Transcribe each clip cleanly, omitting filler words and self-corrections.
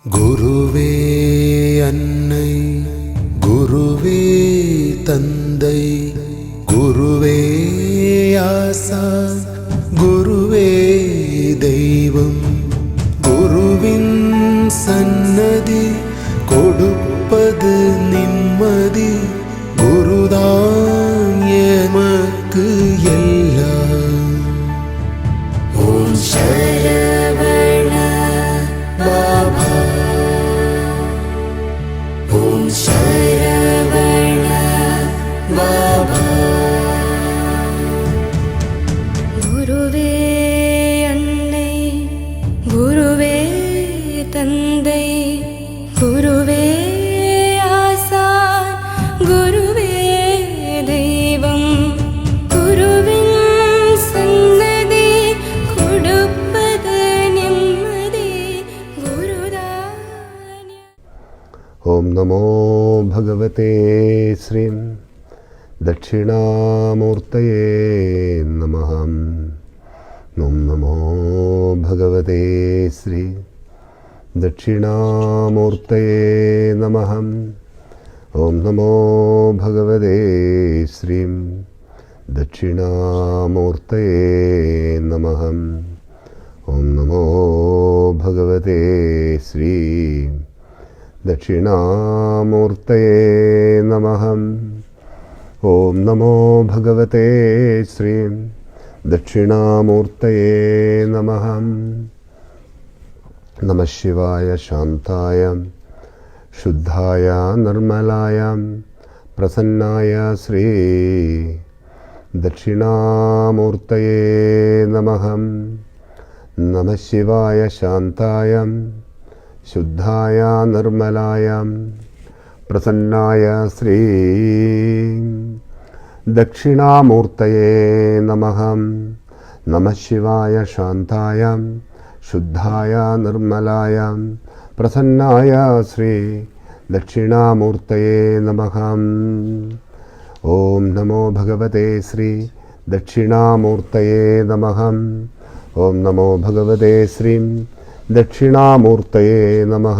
குருவே அன்னை, குருவே தந்தை, குருவே ஆசான், குருவே தெய்வம். குருவின் சன்னதி கொடுப்பது நிம்மதி, குருதான் எமக்கு எல்லாம். ஓம் சரவண பாபா, ஓம் சரவண பாபா. குருவே அன்னை, குருவே தந்தை, குருவே ஆசான், குருவே தெய்வம். குருவின் சன்னதி கொடுப்பது நிம்மதி, குருதான். ஓம் நமோ பகவதே ஸ்ரீ தட்சிணாமூர்த்தயே நமஹ. ஓம் நமோ பகவதே ஸ்ரீ தட்சிணாமூர்த்தயே நமஹ. ஓம் நமோ பகவதே ஸ்ரீ தட்சிணாமூர்த்தயே நமஹ. ஓம் நமோ பகவதே ஸ்ரீ தட்சிணாமூர்த்தயே நமஹ. ஓம் நமோ பகவதே ஸ்ரீ தட்சிணாமூர்த்தயே நமஹ. நம சிவாய சாந்தாய சுத்தாய நிர்மலாய பிரசன்னாய ஸ்ரீ தட்சிணாமூர்த்தயே நமஹ. நம சிவாய சாந்தாய ശുദ്ധായ നിർമ്മലായ പ്രസന്നായ ശ്രീ ദക്ഷിണാമൂർത്തയേ നമഃ. നമഃ ശിവായ ശാന്തായ ശുദ്ധായ നിർമ്മലായ പ്രസന്നായ ശ്രീ ദക്ഷിണാമൂർത്തയേ നമഃ. ഓം നമോ ഭഗവതേ ശ്രീ ദക്ഷിണാമൂർത്തയേ നമഃ. ഓം നമോ ഭഗവതേ ശ്രീ ദക്ഷിണാമൂർത്തയേ നമഃ.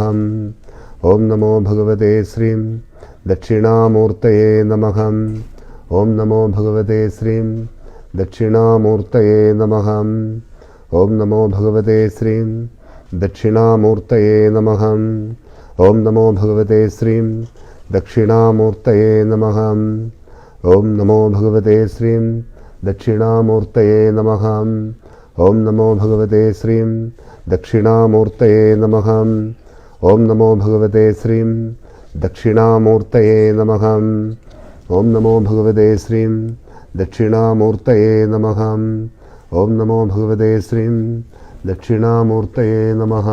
ഓം നമോ ഭഗവതേ ശ്രീ ദക്ഷിണാമൂർത്തയേ നമഃ. ഓം നമോ ഭഗവതേ ശ്രീ ദക്ഷിണാമൂർത്തയേ നമഃ. ഓം നമോ ഭഗവതേ ശ്രീ ദക്ഷിണാമൂർത്തയേ നമഃ. ഓം നമോ ഭഗവതേ ശ്രീ ദക്ഷിണാമൂർത്തയേ നമഃ. ഓം നമോ ഭഗവതേ ശ്രീ ദക്ഷിണാമൂർത്തയേ നമഃ. ഓം നമോ ഭഗവതേ ശ്രീ ദക്ഷിണാമൂർത്തയേ നമഃ. ഓം നമോ ഭഗവതേ ശ്രീ ദക്ഷിണാമൂർത്തയേ നമഃ. ഓം നമോ ഭഗവതേ ശ്രീ ദക്ഷിണാമൂർത്തയേ നമഃ. ഓം നമോ ഭഗവതേ ശ്രീ ദക്ഷിണാമൂർത്തയേ നമഃ.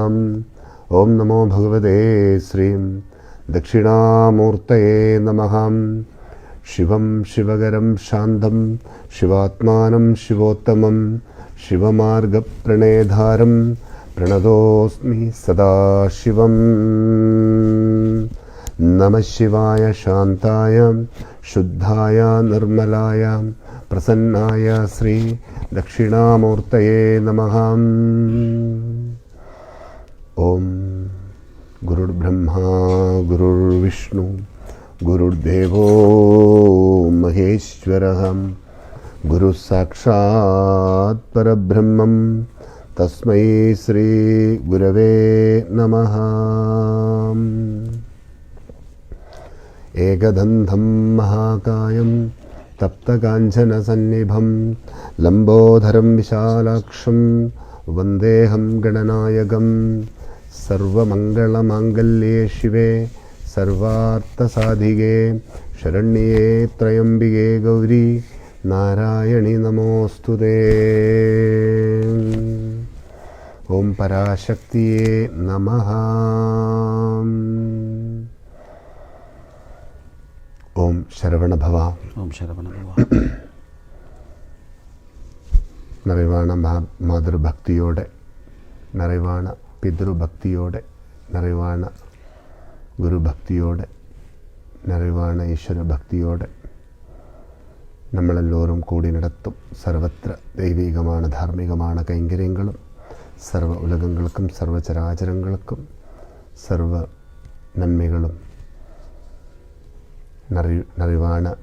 ഓം നമോ ഭഗവതേ ശ്രീ ദക്ഷിണാമൂർത്തയേ നമഃ. ശിവം ശിവകരം ശാന്തം ശിവാത്മാനം ശിവോത്തമം ശിവമാർഗപ്രണേധാരം പ്രണതോസ്മി സദാശിവം. നമഃ ശിവായ ശാന്തായ ശുദ്ധായ നിർമ്മലായ പ്രസന്നായ ശ്രീ ദക്ഷിണാമൂർത്തയേ നമഃ. ഓം ഗുരുർബ്രഹ്മ ഗുരുർവിഷ്ണു ഗുരുർദേവോ മഹേശ്വരഃ ഗുരു സാക്ഷാത് പരബ്രഹ്മം തസ്മൈ ശ്രീ ഗുരവേ നമഃ. ഏകദന്തം മഹാകായം തപ്തകാഞ്ചനസന്നിഭം ലംബോദരം വിശാലാക്ഷം വന്ദേഹം ഗണനായകം. സർവമംഗളമാംഗല്യേ ശിവേ സർവാർത്ഥസാധികേ ശരണ്യേ ത്രയംബികേ ഗൗരി നാരായണി നമോസ്തുതേ. ഓം പരാശക്തിയേ നമഃ. ഓം ശരവണഭവ. ഓം ശരവണഭവ. നിറവാണ് മാതൃഭക്തിയോടെ, നിറവാണ് പിതൃഭക്തിയോടെ, നിറവാണ് ഗുരുഭക്തിയോടെ, നിറവാണ് ഈശ്വരഭക്തിയോടെ നമ്മളെല്ലാവരും കൂടി നടത്തും സർവത്ര ദൈവികമാണ്, ധാർമ്മികമാണ് കൈങ്കര്യങ്ങളും സർവ്വ ഉലകങ്ങൾക്കും സർവ്വചരാചരങ്ങൾക്കും സർവ നന്മകളും நிறைவான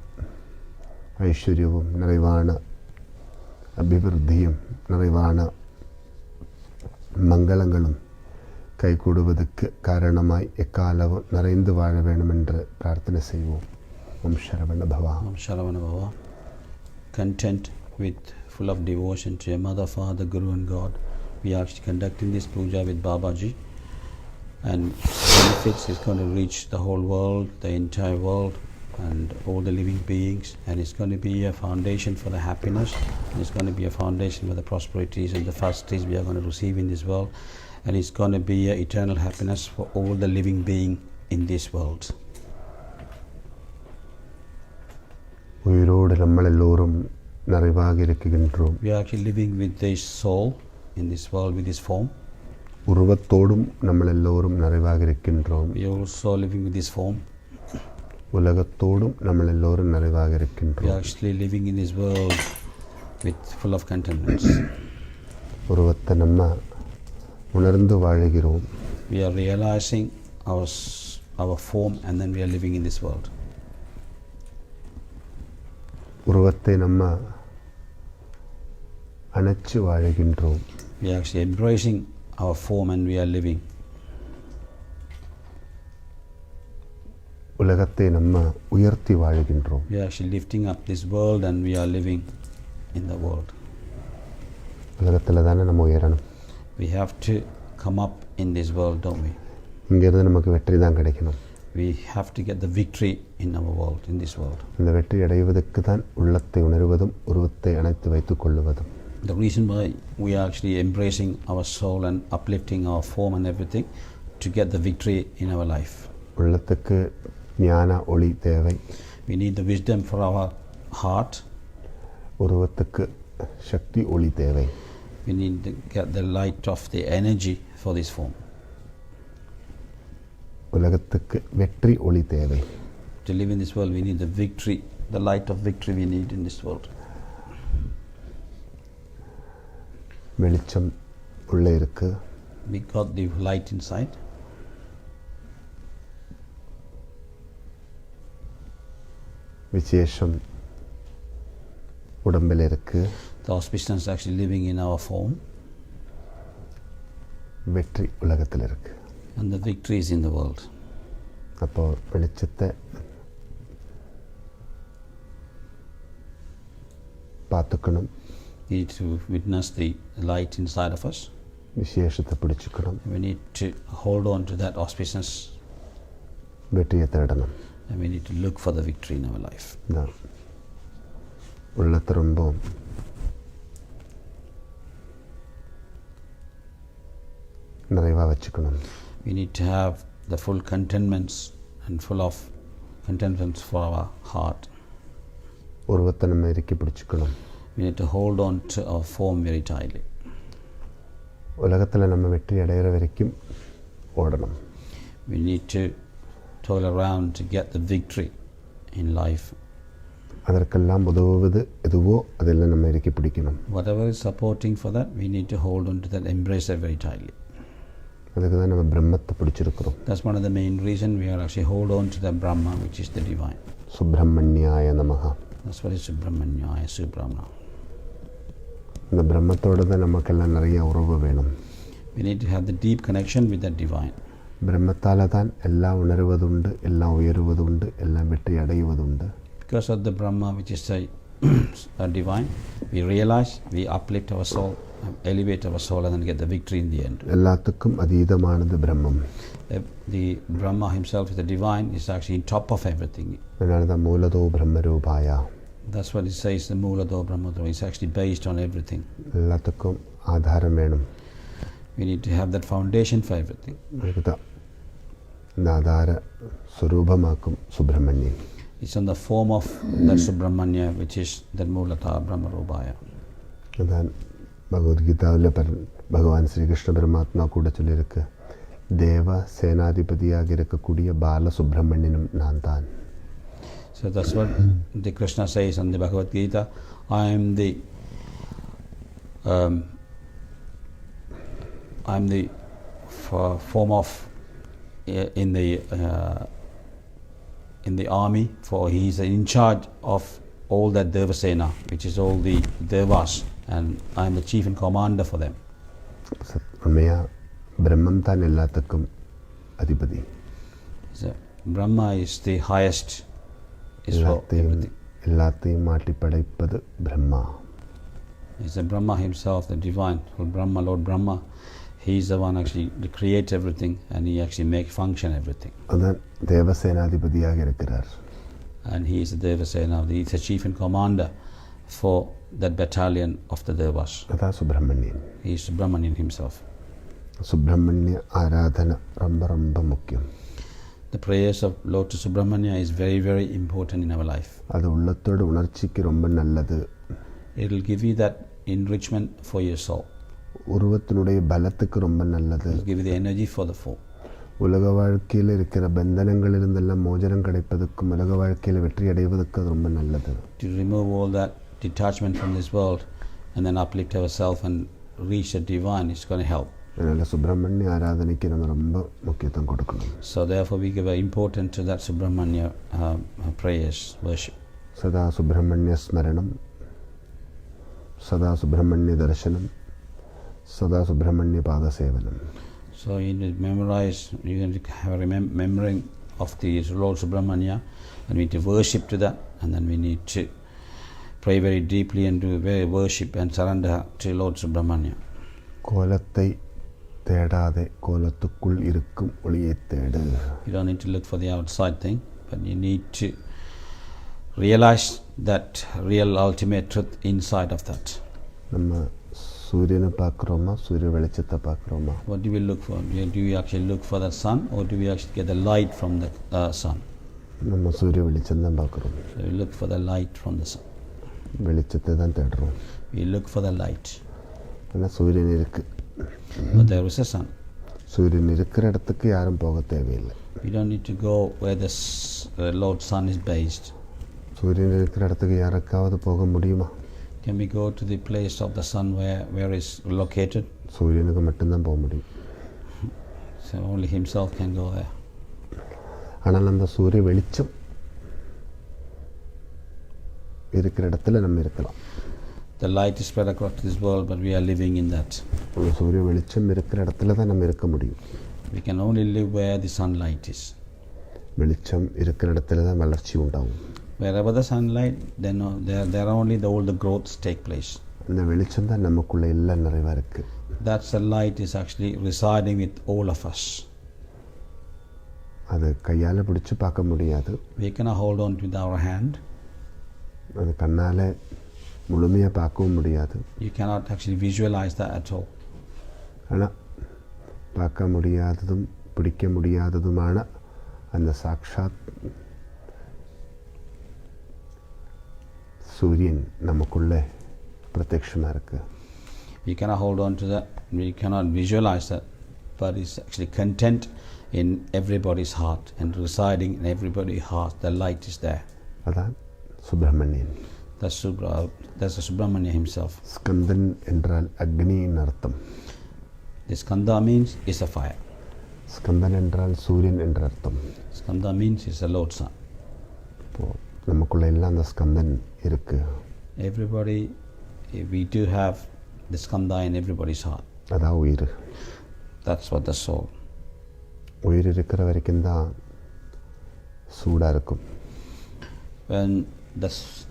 ஐஸ்வர்யവും நிறைவான அபிவிருத்தியும் நிறைவான மங்களங்களும் கைகூடுவதற்கு காரணமாய் எக்காலவும் நிறைந்து வாழ வேண்டும் என்று பிரார்த்தனை செய்வோம். ஓம் சரவண பவா. Om Sharavana Bhava. Content with full of devotion to your mother, father, guru and God. We are actually conducting this puja with Babaji, and benefits is going to reach the whole world, the entire world, and all the living beings, and it's going to be a foundation for the happiness, and it's going to be a foundation for the prosperities and the facilities we are going to receive in this world, and it's going to be a eternal happiness for all the living being in this world. உயிரோடு നമ്മൾ எல்லோரும் நிறைவாக இருக்கின்றோம். We are actually living with this soul in this world with this form. உருவத்தோடும் നമ്മൾ எல்லோரும் நிறைவாக இருக்கின்றோம். We are also living with this form. உலகத்தோடும் നമ്മൾ எல்லோரும் நிறைவாக We are இருக்கின்றோம். actually living in this world with full of contentments. உருவத்தை நம்ம உணர்ந்து வாழுகிறோம். We are realizing our form, and then we are living in this world. உருவத்தை நம்ம அணைச்சு வாழுகின்றோம். We are actually embracing our form, and we are living. உலகத்தை நம்ம உயர்த்தி வாழுகின்றோம். We are actually lifting up this world, and we are living in the world. உலகத்தில் தானே நம்ம உயரணும். We have to come up in this world, don't we? இங்கேருந்து நமக்கு வெற்றி தான் கிடைக்கணும். We have to get the victory in our world, in this world. இந்த வெற்றி அடைவதற்கு தான் உள்ளத்தை உணர்வதும் உருவத்தை அணைத்து வைத்துக் கொள்ளுவதும். The reason why we are actually embracing our soul and uplifting our form and everything to get the victory in our life. உள்ளத்துக்கு ஞான ஒளி தேவை. We need the wisdom for our heart. உருவத்துக்கு சக்தி ஒளி தேவை. We need to get the light of the energy for this form. உலகத்துக்கு வெற்றி ஒளி தேவை. To live in this world, we need the victory, the light of victory we need in this world. வெளிச்சம் உள்ளே இருக்கு. We got the light inside. விசேஷம் உடம்பில் இருக்கு. The auspicious is actually living in our form, வெற்றி உலகத்தில் இருக்கு. and the victory is in the world. அப்போ வெளிச்சத்தை பார்த்துக்கணும். We need to witness the light inside of us. விசேஷத்தை பிடிச்சுக்கணும். We need to hold on to that auspiciousness, வெற்றியை தேடணும். and we need to look for the victory in our life. தான் உள்ளத்தை ரொம்ப நிறைவாக வச்சுக்கணும். We need to have the full contentments and full of contentments for our heart. உருவத்தை நம்ம இறுக்கி பிடிச்சுக்கணும். We need to hold on to our form very tightly. உலகத்தில் நம்ம வெற்றி அடைகிற வரைக்கும் ஓடணும். We need to toil around to get the victory in life. அதற்கெல்லாம் உதவுவது எதுவோ அதெல்லாம் நம்ம இறுக்கி பிடிக்கணும். Whatever is supporting for that, we need to hold on to that, embrace it very tightly. அதுக்கு தான் நம்ம பிரம்மத்தை பிடிச்சிருக்கிறோம். That's one of the main reason we are actually hold on to the Brahma, which is the divine. சுப்பிரமணியாய நமஹ. That's what is Subramanyaya, Subramana. இந்த பிரம்மத்தோடு தான் நமக்கெல்லாம் நிறைய உறவு வேணும். We need to have the deep connection with that divine. பிரம்மத்தால் தான் எல்லாம் உணர்வதுண்டு, எல்லாம் உயருவதுண்டு, எல்லாம் வெற்றி அடைவதுண்டு. Because of the Brahma, which is a divine, we realize, we uplift our soul, elevate our soul, and then get the victory in the end. எல்லாத்துக்கும் அதீதமானது பிரம்மம். The Brahma himself, the divine, is actually on top of everything. அதனால தான் மூலதோ பிரம்மரூபாயா. That's what it says, the Mulado Brahmadro. It's actually based on everything. எல்லாத்துக்கும் ஆதாரம் வேணும். We need to have that foundation for everything. அதுக்கு தான் இந்த ஆதார சுரூபமாக்கும் Subramanian. It's in the form of that Subramanya, which is that Mulata Brahmarubhaya. அதான் பகவத்கீதாவில் பகவான் ஸ்ரீகிருஷ்ண பரமாத்மா கூட சொல்லியிருக்கு, தேவ சேனாதிபதியாக இருக்கக்கூடிய பால சுப்பிரமணியனும் நான் தான். So that's what the Krishna says in the Bhagavad Gita. I am the form of in the army, for he is in charge of all that Devasena, which is all the Devas, and I am the chief and commander for them. உண்மையா பிரம்மம் தான் எல்லாத்துக்கும் அதிபதி. So, Brahma is the highest, is for everything. எல்லாத்தையும் மாட்டி படைப்பது Brahma. It's the Brahma himself, the divine, Lord Brahma. He is the one actually that creates everything, and he actually makes function everything. அதான் தேவசேனாதிபதியாக இருக்கிறார். And he is the Devasena, he is the chief and commander for that battalion of the Devas. அதான் Subramanian. He is Brahmanian himself. Subramaniya ஆராதனை ரொம்ப ரொம்ப முக்கியம். The prayers of Lord to Subramanya is very, very important in our life. அது உள்ளத்தோட உணர்ச்சிக்கு ரொம்ப நல்லது. It will give you that enrichment for your soul. உருவத்தினுடைய பலத்துக்கு ரொம்ப நல்லது. It will give you the energy for the soul. உலக வாழ்க்கையில் இருக்கிற பந்தனங்களிலிருந்தெல்லாம் மோചனம் கிடைப்பதற்கும் உலக வாழ்க்கையில் வெற்றி அடைவதற்கு அது ரொம்ப நல்லது. To remove all that detachment from this world and then uplift ourselves and reach the divine is going to help. அதனால் சுப்பிரமணிய ஆராதனைக்கு நம்ம ரொம்ப முக்கியத்துவம் கொடுக்கணும். So therefore we give importance to that Subramanya prayers, worship. சதா சுப்பிரமணிய ஸ்மரணம், சதா சுப்பிரமணிய தரிசனம், சதா சுப்பிரமணிய பாத சேவனம். So you need to memorize, you need to have a remembering of the Lord Subramanya, and we need to worship to that, and then we need to pray very deeply and do very worship and surrender to Lord Subramanya. கோலத்தை தேடாதே, கோலத்துக்குள் இருக்கும் ஒளியை தேடு. You don't need to look for the outside thing, but you need to realize that real ultimate truth inside of that. நம்ம சூரியனை பார்க்குறோமா, சூரிய வெளிச்சத்தை பார்க்குறோமா? What do we look for? Do we actually look for the sun, or do we actually get the light from the sun? நம்ம சூரிய வெளிச்சம் தான் பார்க்குறோம். So we look for the light from the sun. வெளிச்சத்தை தான் தேடுறோம். We look for the light. ஆனால் சூரியன் இருக்குது. But there is a sun. சூரியன் இருக்கிற இடத்துக்கு யாரும் போக தேவையில்லை. We don't need to go where the Lord's sun is based. சூரியன் இருக்கிற இடத்துக்கு யாருக்காவது போக முடியுமா? Can we go to the place of the sun where is located? சூரியனுக்கு மட்டும்தான் போக முடியும். So only himself can go there. ஆனால் அந்த சூரிய வெளிச்சம் இருக்கிற இடத்துல நம்ம இருக்கலாம். The light is spread across this world, but we are living in that. அந்த சூரிய வெளிச்சம் இருக்கிற இடத்துல தான் நம்ம இருக்க முடியும். We can only live where the sunlight is. வெளிச்சம் இருக்கிற இடத்துல தான் வளர்ச்சி உண்டாகும். Wherever the sunlight, then there are only all the growths take place. அந்த வெளிச்சம் தான் நமக்குள்ள எல்லாம் நிறைவா இருக்கு. That's the light is actually residing with all of us. அது கையால பிடிச்சு பார்க்க முடியாது. We cannot hold on with our hand. அது கண்ணால முழுமையாக பார்க்கவும் முடியாது. You cannot actually visualize that at all. ஆனால் பார்க்க முடியாததும் பிடிக்க முடியாததுமான அந்த சாக்ஷாத் சூரியன் நமக்குள்ளே பிரத்யட்சமாக இருக்கு. We cannot hold on to that. We cannot visualize that, but it's actually content in everybody's heart and residing in everybody's heart. The light is there. அதான் Subramanian. That's the Subramanya himself. Skandan என்றால் அக்னியின் அர்த்தம். The Skanda means is a fire. Skandan என்றால் சூரியன் என்ற அர்த்தம். Skanda means is the Lord's son. இப்போ நமக்குள்ள எல்லாம் அந்த ஸ்கந்தன் இருக்கு. Everybody, we do have the Skanda in everybody's heart. அதான் உயிர். That's what the soul. உயிர் இருக்கிற வரைக்கும் தான் சூடாக இருக்கும். When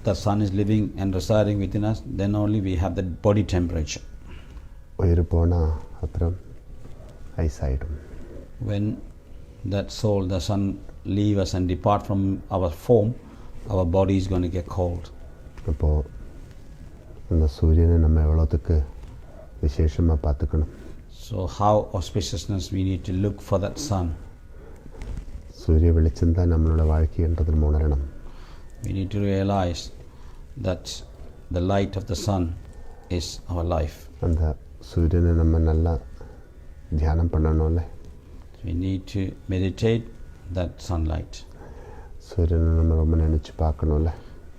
the sun is living and residing within us, then only we have the body temperature. உயிர் போனால் அப்புறம் ஐஸ் ஆகிடும். When that soul, the sun, leave us and depart from our form, our body is going to get cold. அப்போது அந்த சூரியனை நம்ம எவ்வளோத்துக்கு விசேஷமாக பார்த்துக்கணும். So how auspiciousness we need to look for that sun. சூரிய வெளிச்சம் தான் நம்மளோட வாழ்க்கைன்றது உணரணும். We need to realize that the light of the sun is our life. அந்த சூரியனை நம்ம நல்லா தியானம் பண்ணணும்ல. We need to meditate that sunlight. சூரியனை நம்ம ரொம்ப நினச்சி பார்க்கணும்ல.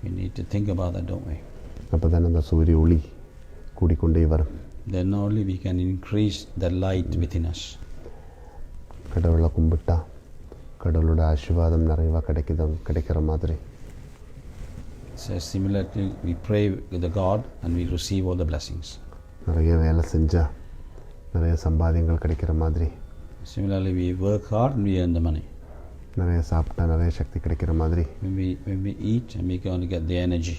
We need to think about that, don't we? அப்போ தானே அந்த சூரிய ஒளி கூடிக்கொண்டே வரும். Then only we can increase the light within us. கடவுளை கும்பிட்டா கடவுளோட ஆசீர்வாதம் நிறைவா கிடைக்கிற மாதிரி. So similarly, we pray with the God and we receive all the blessings. நிறைய வேலை செஞ்சால் நிறைய சம்பாதியங்கள் கிடைக்கிற மாதிரி. Similarly, we work hard and we earn the money. நிறைய சாப்பிட்டா நிறைய சக்தி கிடைக்கிற மாதிரி. When we eat and we can get the energy.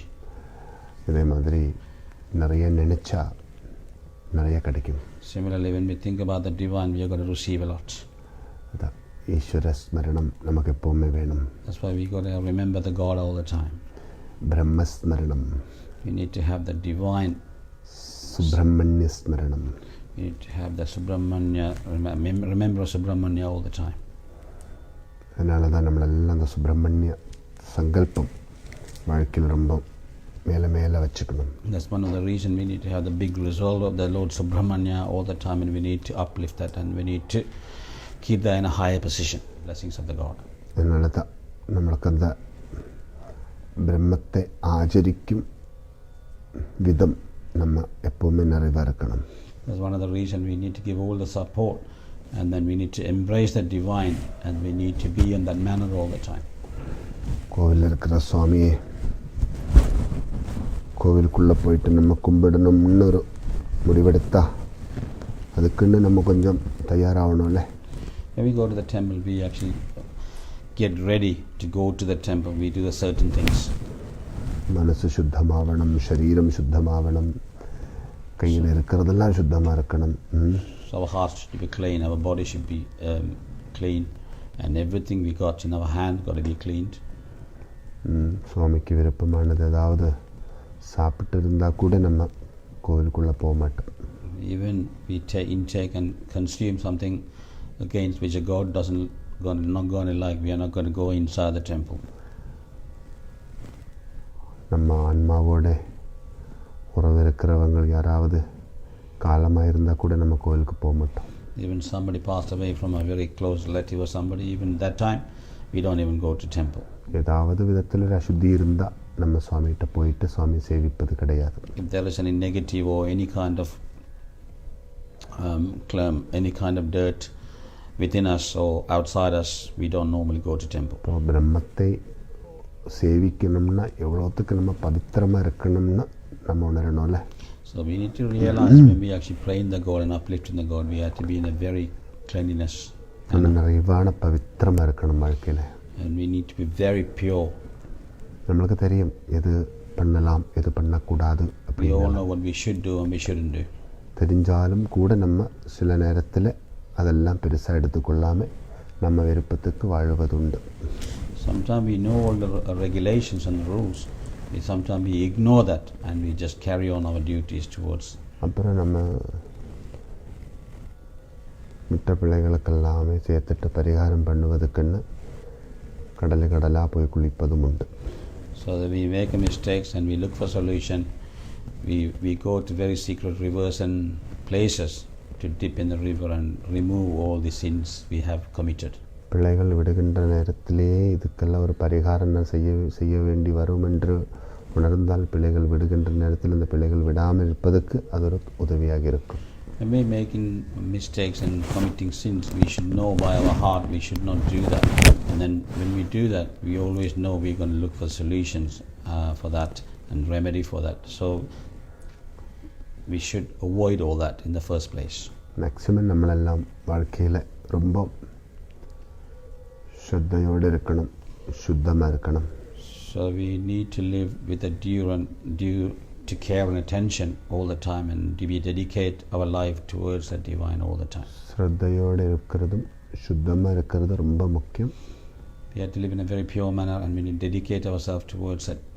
இதே மாதிரி நிறைய நினைச்சா நிறைய கிடைக்கும். Similarly, when we think about the divine, we are going to receive a lot. அதான் ஈஸ்வர ஸ்மரணம் நமக்கு எப்போவுமே வேணும். That's why we got to remember the God all the time. பிரம்மஸ்மரணம். We need to have the divine. Subramaniya ஸ்மரணம். We need to have the Subramanya, remember Subramanya all the time. அதனால தான் நம்மளெல்லாம் அந்த சுப்பிரமணிய சங்கல்பம் வாழ்க்கையில் ரொம்ப மேலே வச்சுக்கணும். That's one of the reasons we need to have the big resolve of the Lord Subramanya all the time, and we need to uplift that and we need to keep that in a higher position. Blessings of the God. அதனால தான் நம்மளுக்கு அந்த பிரம்மத்தை ஆச்சரிக்கும் விதம் நம்ம எப்போவுமே நிறைவாக இருக்கணும். That's one of the reasons we need to give all the support, and then we need to embrace the divine, and we need to be in that manner all the time. கோவிலில் இருக்கிற சுவாமியே கோவிலுக்குள்ளே போயிட்டு நம்ம கும்பிடணும்னு ஒரு முடிவெடுத்தா அதுக்குன்னு நம்ம கொஞ்சம் தயாராகணும்ல. When we go to the temple, we actually get ready to go to the temple. We do the certain things. மனசு சுத்தமாகணும், சரீரம் சுத்தமாகணும், கையில் இருக்கிறதெல்லாம் சுத்தமாக இருக்கணும். So our heart should be clean, our body should be clean, and everything we got in our hand got to be cleaned. சுவாமிக்கு விருப்பமானது ஏதாவது சாப்பிட்டு இருந்தால் கூட நம்ம கோவிலுக்குள்ளே போக மாட்டோம். Even we intake and consume something against which a God not going to like, we are not going to go inside the temple. நம்ம ஆன்மாவோட உறவு இருக்கிறவங்க யாராவது காலமாக இருந்தால் கூட நம்ம கோவிலுக்கு போக மாட்டோம். Even somebody passed away from a very close relative or somebody, even that time we don't even go to temple. ஏதாவது விதத்தில் ஒரு அசுத்தி இருந்தால் நம்ம சுவாமிகிட்ட போயிட்டு சுவாமி சேவிப்பது கிடையாது. If there is any negative or any kind of any kind of dirt within us or outside us, we don't normally go to temple. இப்போ பிரம்மத்தை சேவிக்கணும்னா எவ்வளோத்துக்கு நம்ம பவித்திரமாக இருக்கணும்னா நம்ம உணரணும்ல. So we need to realize when we actually pray in the God and uplifting the God, we have to be in a very cleanliness. நம்ம நிறைவான பவித்திரமாக இருக்கணும் வாழ்க்கையில். And we need to be very pure. நம்மளுக்கு தெரியும் எது பண்ணலாம் எது பண்ணக்கூடாது. We all know what we should do and we shouldn't do. தெரிஞ்சாலும் கூட நம்ம சில நேரத்தில் அதெல்லாம் பெருசாக எடுத்துக்கொள்ளாமல் நம்ம விருப்பத்துக்கு வாழ்வதுண்டு. Sometimes we know all the regulations and the rules. Sometimes we ignore that and we just carry on our duties towards. அப்புறம் நம்ம மிட்ட பிள்ளைகளுக்கெல்லாமே சேர்த்துட்டு பரிகாரம் பண்ணுவதுக்குன்னு கடலாக போய் குளிப்பதும் உண்டு. So that we make mistakes and we look for solution. We go to very secret rivers and places to dip in the river and remove all the sins we have committed. பிள்ளைகள் விடுகின்ற நேரத்திலேயே இதுக்கெல்லாம் ஒரு பரிகாரம் நான் செய்ய வேண்டி வரும் என்று உணர்ந்தால் பிள்ளைகள் விடுகின்ற நேரத்தில் இந்த பிள்ளைகள் விடாமல் இருப்பதற்கு அது ஒரு உதவியாக இருக்கும். When we making mistakes and committing sins, we should know by our heart we should not do that. And then when we do that, we always know we're going to look for solutions for that and remedy for that. So we should avoid all that in the first place. Maximum நம்மளெல்லாம் வாழ்க்கையில் ரொம்ப ஸ்ரத்தையோடு இருக்கணும், சுத்தமாக இருக்கணும். So we need to live with a due to care and attention all the time, and to be dedicate our life towards the divine all the time. ஸ்ரத்தையோடு இருக்கிறதும் சுத்தமாக இருக்கிறது ரொம்ப முக்கியம். We have to live in a very pure manner and we need to dedicate ourselves towards it.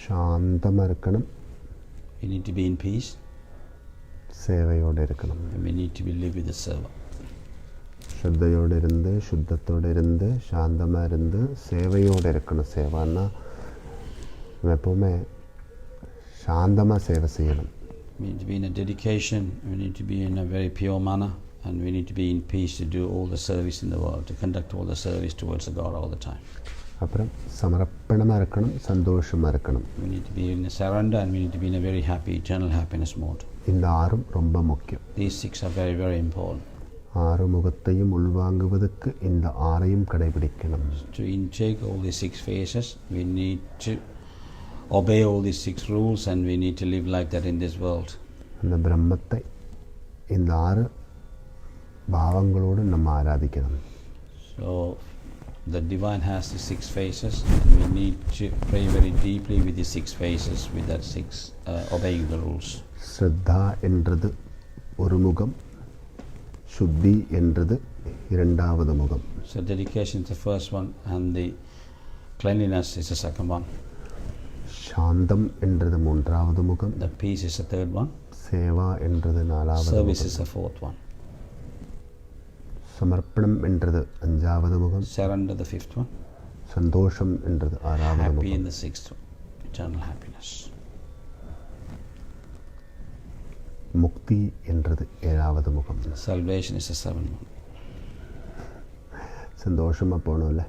சாந்தமாக இருக்கணும். We need to be in peace. சேவையோடு இருக்கணும். And we need to be live with the server. ஸ்ரத்தையோடு இருந்து சுத்தத்தோடு இருந்து சாந்தமாக இருந்து சேவையோடு இருக்கணும். சேவான்னா எப்போவுமே சாந்தமாக சேவை செய்யணும். We need to be in a dedication, we need to be in a very pure manner, and we need to be in peace to do all the service in the world, to conduct all the service towards the God all the time. அப்புறம் சமர்ப்பணமாக இருக்கணும், சந்தோஷமாக இருக்கணும். We need to be in a surrender and we need to be in a very happy, eternal happiness mode. இந்த 6 ரொம்ப முக்கியம். These 6 are very, very important. ആറുമുഖത്തെയും ഉൾവാങ്ങുവதற்கு இந்த ஆறையும் கடைபிடிக்கணும். To intake all these 6 phases, we need to obey all these 6 rules, and we need to live like that in this world. அந்த பிரம்மத்தை இந்த 6 பாவங்களோடு நம்ம ஆராதிக்கணும். So the divine has the 6 phases, and we need to pray very deeply with the 6 phases, with that 6 obeying the rules. ஸ்ரத்தா என்றது ஒரு முகம், சுத்தி என்றது இரண்டாவது முகம். So dedication is the first one, and the cleanliness is the second one. சாந்தம் என்றது மூன்றாவது முகம். The peace is the third one. Seva என்றது நாலாவது முகம். Service is the fourth one. சமர்ப்பணம் என்றது அஞ்சாவது முகம். Surrender the fifth one. சந்தோஷம் என்றது ஆறாவது Happy முகம். in the sixth one. Eternal happiness. முக்தி என்றது ஏழாவது முகம். Salvation is the seventh one. சந்தோஷமா போகணும்ல.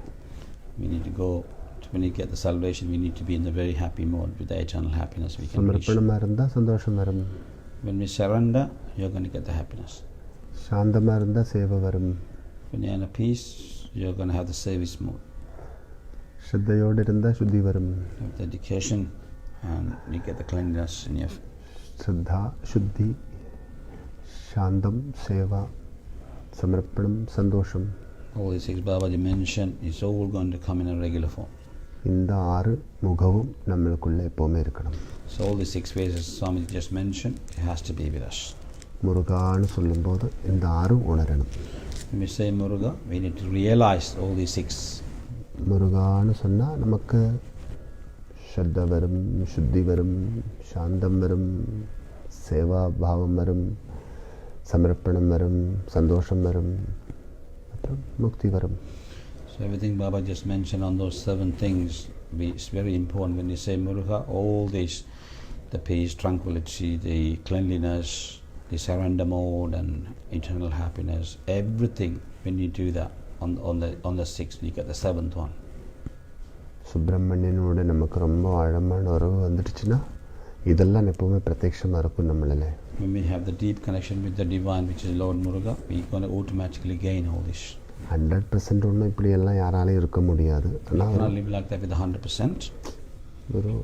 We need to go, when you get the salvation, we need to be in the very happy mode with the eternal happiness we can reach. சமர்ப்பணமாக இருந்தால் சந்தோஷம் வரும். When we surrender, you're going to get the happiness. சாந்தமாக இருந்தால் சேவை வரும். When you're in a peace, you're going to have the service mode. ஸ்ரத்தையோடு இருந்தால் சுத்தி வரும். You have dedication, and you get the cleanliness in your. ஸ்ரத்தா, சுத்தி, சாந்தம், சேவா, சமர்ப்பணம், சந்தோஷம். All these 6 Babaji mentioned is all going to come in a regular form. இந்த 6 முகமும் நம்மளுக்குள்ளே எப்போவுமே இருக்கணும். So all the 6 phases Swami just mentioned, it has to be with us. முருகான்னு சொல்லும்போது இந்த 6 உணரணும். When we say Muruga, we need to realize all these 6. முருகான்னு சொன்னால் நமக்கு ஸ்ரத்த வரும், சுத்தி வரும், சாந்தம் வரும், சேவா பாவம் வரும், சமர்ப்பணம் வரும், சந்தோஷம் வரும், அப்புறம் முக்தி வரும். So everything Baba just mentioned on those 7 things, it's very important. When you say Muruga, all these, the peace, tranquility, the cleanliness, the surrender mode, and eternal happiness, everything, when you do that on the 6th, you get the 7th one. சுப்பிரமணியனோட நமக்கு ரொம்ப ஆழமான உறவு வந்துடுச்சுன்னா இதெல்லாம் எப்போவுமே பிரத்யட்சமாக இருக்கும் நம்மளே. When we have the deep connection with the divine, which is Lord Muruga, we're going to automatically gain all this. 100% ஒன்றும் இப்படியெல்லாம் யாராலையும் இருக்க முடியாது. You cannot live like that with 100%. ஒரு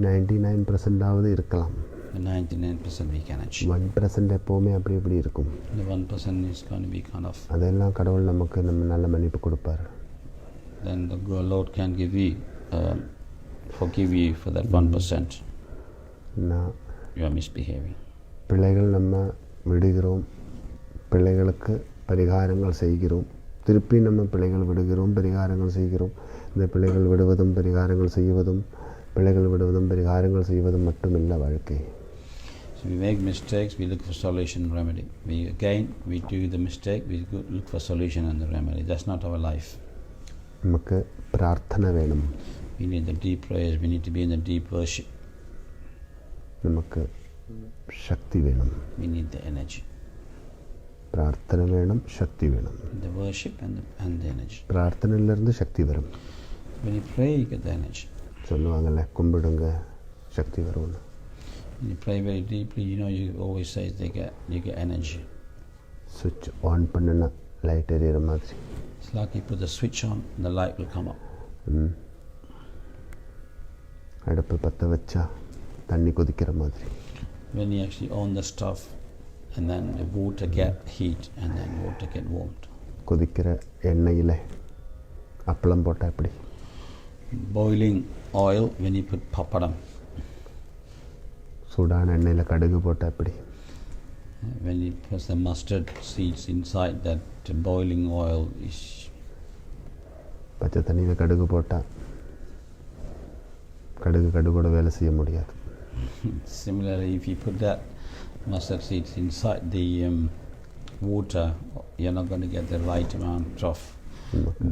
99%ஆவது இருக்கலாம். 99% we can achieve. 1% எப்போவுமே அப்படி இப்படி இருக்கும். The 1% is going to be kind of. அதெல்லாம் கடவுள் நமக்கு நம்ம நல்ல மன்னிப்பு கொடுப்பார். Then the Lord can forgive you for that 1%. நான் You are misbehaving. பிள்ளைகள் நம்ம விடுகிறோம், பிள்ளைகளுக்கு பரிகாரங்கள் செய்கிறோம், திருப்பி நம்ம பிள்ளைகள் விடுகிறோம், பரிகாரங்கள் செய்கிறோம். இந்த பிள்ளைகள் விடுவதும் பரிகாரங்கள் செய்வதும், பிள்ளைகள் விடுவதும் பரிகாரங்கள் செய்வதும் மட்டுமில்லை வாழ்க்கை. So we make mistakes, we look for solution and remedy. We do the mistake, we look for solution and the remedy. That's not our life. நமக்கு பிரார்த்தனை வேணும். We need the deep prayers, we need to be in the deep worship. நமக்கு சக்தி வேணும். We need the energy. பிரார்த்தனை வேணும், சக்தி வேணும். The worship and the energy. பிரார்த்தனையிலிருந்து சக்தி வரும். When you pray, you get the energy. சொல்லுவாங்கல்ல, கும்பிடுங்க சக்தி வரும்னு. When you pray very deeply, you always say you get energy. சுவிட்ச் ஆன் பண்ணுனா லைட் எரியிற மாதிரி. It's like you put the switch on, the light will come up. அடுப்பு பற்ற வச்சா தண்ணி கொதிக்கிற மாதிரி. When you actually on the stuff, and then the water get heat, and then water get warmed. கொதிக்கிற எண்ணெயில் அப்பளம் போட்டால் எப்படி? Boiling oil, when you put papadam. சூடான எண்ணெயில் கடுகு போட்டால் எப்படி? When you put the mustard seeds inside that boiling oil is. பச்சை தண்ணியில் கடுகு போட்டால் கடுகோட வேலை செய்ய முடியாது. Similarly, if you put that mustard seeds inside the water, you're not going to get the right amount of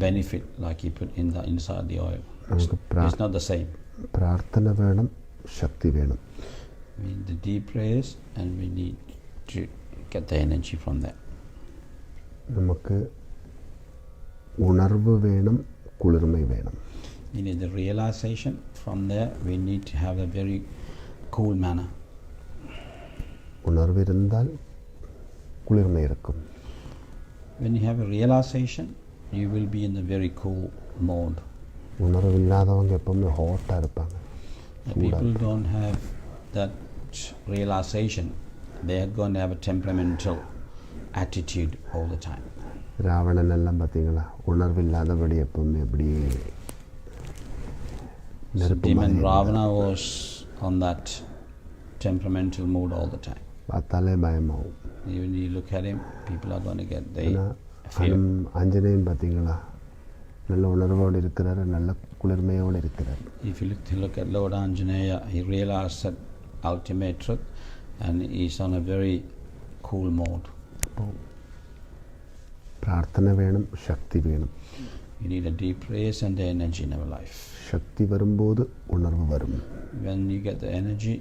benefit like you put inside the oil. It's not the same. பிரார்த்தனை வேணும், சக்தி வேணும். We need the deep prayers, and we need to get the energy from that. நமக்கு உணர்வு வேணும், குளிர்மை வேணும். We need the realization. From there, we need to have a very cool manner. உணர்வு இருந்தால் குளிர்மை இருக்கும். When you have a realization, you will be in a very cool mode. உணர்வு இல்லாதவங்க எப்பவுமே ஹாட்டாக இருப்பாங்க. The people don't have that realization. They are going to have a temperamental attitude all the time. Ravanan எல்லாம் பார்த்தீங்களா, உணர்வு இல்லாதபடி எப்பவுமே அப்படியே Demon Ravana was on that temperamental mood all the time. பார்த்தாலே பயமாகும். Even you look at him, people are going to get fear. Anjaneyan பார்த்தீங்களா, நல்ல உணர்வோடு இருக்கிறார், நல்ல குளிர்மையோடு இருக்கிறார். If you look at Lord Anjaneya, he realized that ultimate truth and he's on a very cool mode. പ്രാർത്ഥന വേണം, ശക്തി വേണം. You need a deep praise and the energy in our life. ശക്തി വരുമ്പോൾ ഉണർവ് വരും. When you get the energy,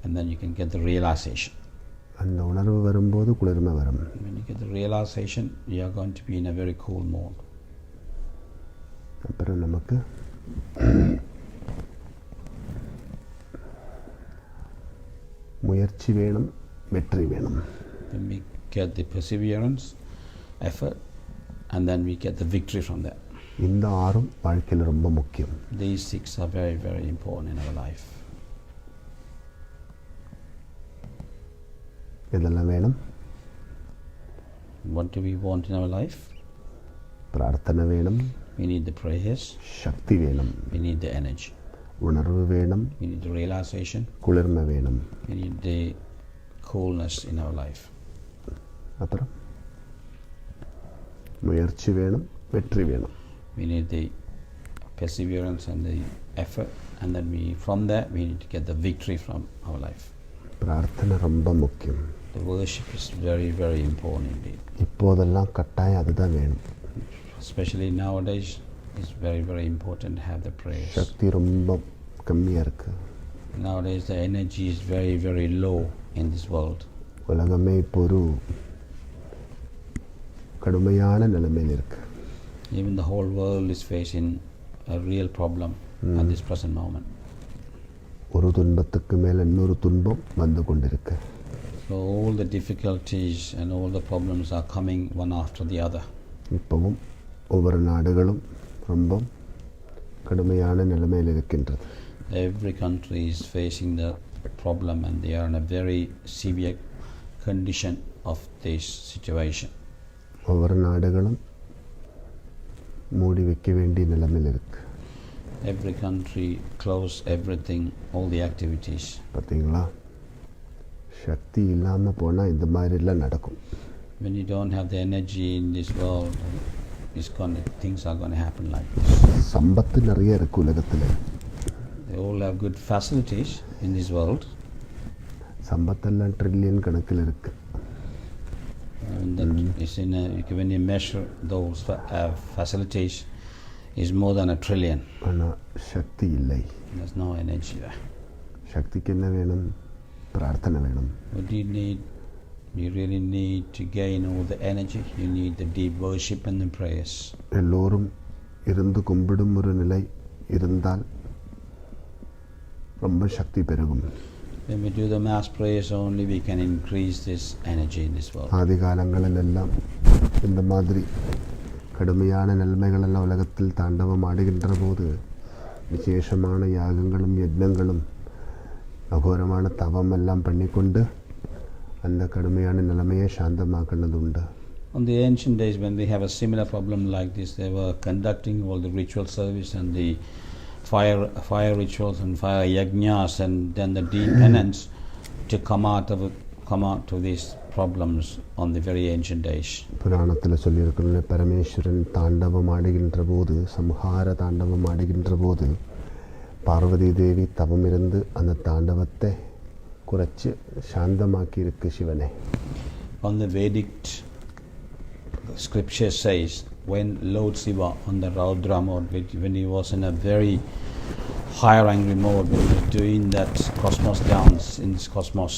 and then you can get the realization. அந்த உணர்வு வரும்போது குளிர்மை வரும். When you get the realization, you are going to be in a very cool mode. அப்புறம் நமக்கு முயற்சி வேணும், வெற்றி வேணும். Then we get the perseverance, effort, and then we get the victory from that. இந்த ஆறும் வாழ்க்கையில் ரொம்ப முக்கியம். These 6 are very, very important in our life. இதெல்லாம் வேணும். What do we want in our life? பிரார்த்தனை வேணும். We need the prayers. சக்தி வேணும். We need the energy. உணர்வு வேணும். We need the realization. குளிர்மை வேணும். We need the coolness in our life. அப்புறம் முயற்சி வேணும், வெற்றி வேணும். We need the perseverance and the effort, and then from that we need to get the victory from our life. பிரார்த்தனை ரொம்ப முக்கியம். The worship is very, very important indeed. இப்போதெல்லாம் கட்டாயம் அதுதான் வேணும். Especially nowadays, it's very, very important to have the prayers. சக்தி ரொம்ப கம்மியாக இருக்கு. Nowadays the energy is very, very low in this world. உலகமே இப்போ ஒரு கடுமையான நிலைமையில் இருக்கு. Even the whole world is facing a real problem at this present moment. ஒரு துன்பத்துக்கு மேல இன்னொரு துன்பம் வந்து கொண்டிருக்கு. So all the difficulties and all the problems are coming one after the other. இப்பவும் ஒவ்வொரு நாடுகளும் ரொம்ப கடுமையான நிலைமையில் இருக்கின்றது. Every country is facing the problem and they are in a very severe condition of this situation. ஒவ்வொரு நாடுகளும் மூடி வைக்க வேண்டிய நிலைமையில் இருக்கு. Every country close everything, all the activities. பார்த்தீங்களா, சக்தி இல்லாமல் போனால் இந்த மாதிரிலாம் நடக்கும். When you don't have the energy in this world, things are going to happen like this. சம்பத்து நிறைய இருக்கு உலகத்தில். They all have good facilities in this world. சம்பத்தெல்லாம் ட்ரில்லியன் கணக்கில் இருக்கு. And that is when you measure those facilities, is more than 1 trillion. ஆனால் சக்தி இல்லை. There's no energy there. சக்திக்கு என்ன வேணும்? பிரார்த்தனை வேணும். What do you need? You really need to gain all the energy. You need the deep worship and the prayers. எல்லோரும் இருந்து கும்பிடும் ஒரு நிலை இருந்தால் ரொம்ப சக்தி பெருகும். When we do the mass prayers only, we can increase this energy in this world. ஆதி காலங்களில் எல்லாம் இந்த மாதிரி கடுமையான நிலைமைகள் எல்லாம் உலகத்தில் தாண்டவம் ஆடுகின்ற போது விசேஷமான யாகங்களும் யஜ்னங்களும் அகோரமான தவம் எல்லாம் பண்ணிக்கொண்டு அந்த கடுமையான நிலைமையை சாந்தமாக்குனது உண்டு. On the ancient days, when we have a similar problem like this, they were conducting all the ritual service and the fire rituals and fire yajnas, and then the deep penance to come out of these problems on the very ancient days. புராணத்தில் சொல்லியிருக்கணும், பரமேஸ்வரன் தாண்டவம் ஆடுகின்ற போது, சம்ஹார தாண்டவம் ஆடுகின்ற போது பார்வதி தேவி தவம் இருந்து அந்த தாண்டவத்தை குறைச்சு சாந்தமாக்கி இருக்கு சிவனை. On the Vedic scripture says, when Lord Shiva on the Raudra mode, when he was in a very higher angry mode, when he was doing that cosmos dance in this cosmos,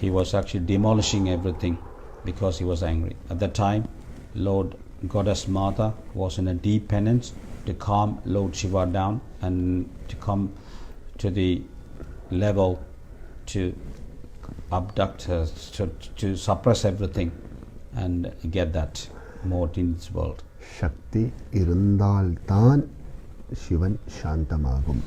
he was actually demolishing everything because he was angry. At that time, Lord Goddess Mata was in a deep penance to calm Lord Shiva down and to come to the level to abduct us, to suppress everything and get that more in this world. சக்தி இருந்தால்தான் சிவன் சாந்தமாகும்.